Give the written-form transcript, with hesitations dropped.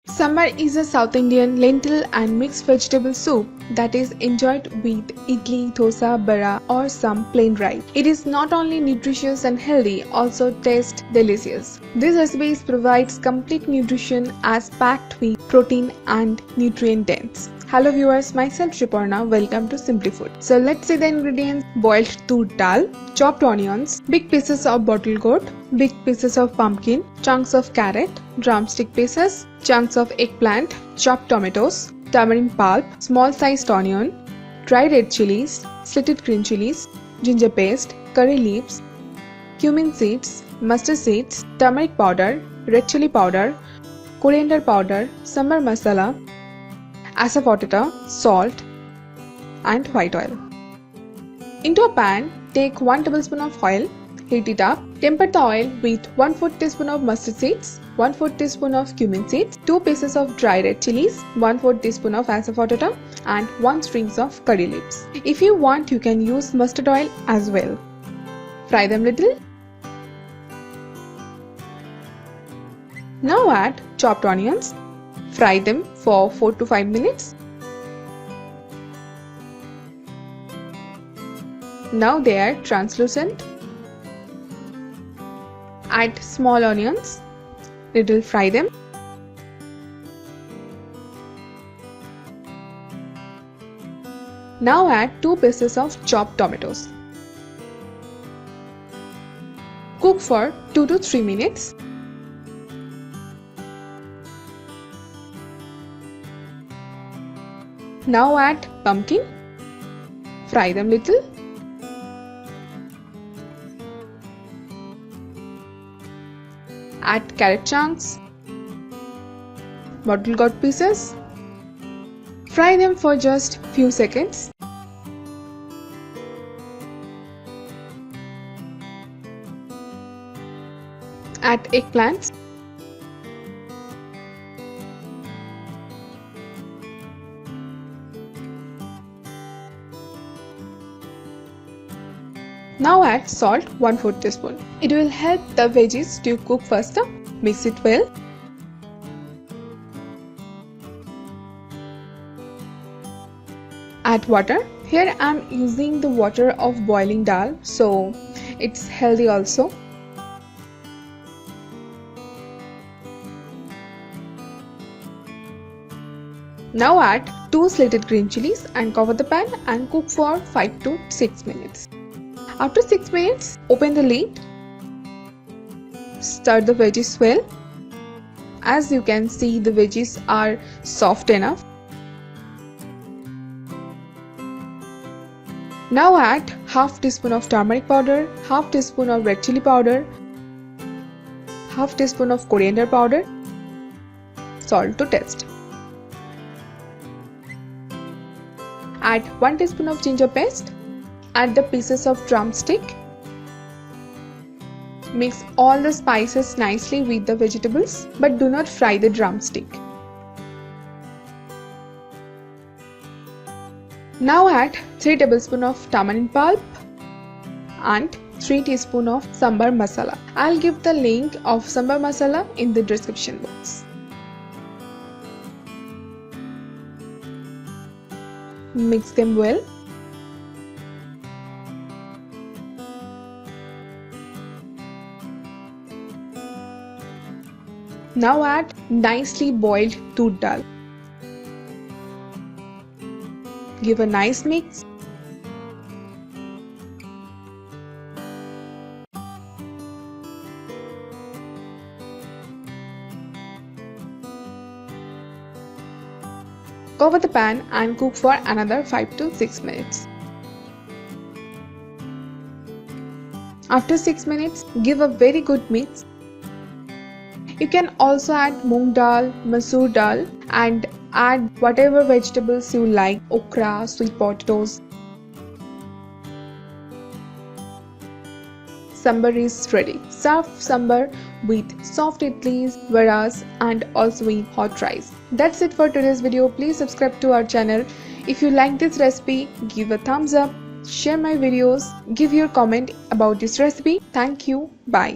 Sambar is a South Indian lentil and mixed vegetable soup that is enjoyed with idli, dosa, bada or some plain rice. It is not only nutritious and healthy, also tastes delicious. This recipe provides complete nutrition as packed with protein and nutrient dense. Hello viewers, myself Shiporna. Welcome to Simply Food. So let's see the ingredients. Boiled tur dal, chopped onions, big pieces of bottle gourd, big pieces of pumpkin, chunks of carrot, drumstick pieces, chunks of eggplant, chopped tomatoes, tamarind pulp, small sized onion, dry red chilies, slitted green chilies, ginger paste, curry leaves, cumin seeds, mustard seeds, turmeric powder, red chili powder, coriander powder, sambar masala, asafoetida, salt and white oil. Into a pan, take 1 tablespoon of oil, heat it up, temper the oil with 1/4 teaspoon of mustard seeds, 1/4 teaspoon of cumin seeds, 2 pieces of dry red chilies, 1/4 teaspoon of asafoetida and 1 string of curry leaves. If you want, you can use mustard oil as well. Fry them little. Now add chopped onions. Fry them for 4 to 5 minutes. Now they are translucent. Add small onions. Little fry them. Now add 2 pieces of chopped tomatoes. Cook for 2 to 3 minutes. Now add pumpkin. Fry them little. Add carrot chunks, bottle gourd pieces. Fry them for just few seconds. Add eggplants. Now add salt 1/4 teaspoon. It will help the veggies to cook faster. Mix it well. Add water. Here I am using the water of boiling dal, so it's healthy also. Now add 2 slitted green chilies and cover the pan and cook for 5 to 6 minutes. After 6 minutes, open the lid. Stir the veggies well. As you can see, the veggies are soft enough. Now add half teaspoon of turmeric powder, half teaspoon of red chili powder, half teaspoon of coriander powder, salt to taste. Add 1 teaspoon of ginger paste. Add the pieces of drumstick. Mix all the spices nicely with the vegetables, but do not fry the drumstick. Now add 3 tablespoons of tamarind pulp and 3 teaspoons of sambar masala. I'll give the link of sambar masala in the description box. Mix them well. Now add nicely boiled tur dal. Give a nice mix. Cover the pan and cook for another 5 to 6 minutes. After 6 minutes, give a very good mix. You can also add moong dal, masoor dal and add whatever vegetables you like, okra, sweet potatoes. Sambar is ready. Serve sambar with soft idlis, vadas and also with hot rice. That's it for today's video. Please subscribe to our channel. If you like this recipe, give a thumbs up, share my videos, give your comment about this recipe. Thank you. Bye.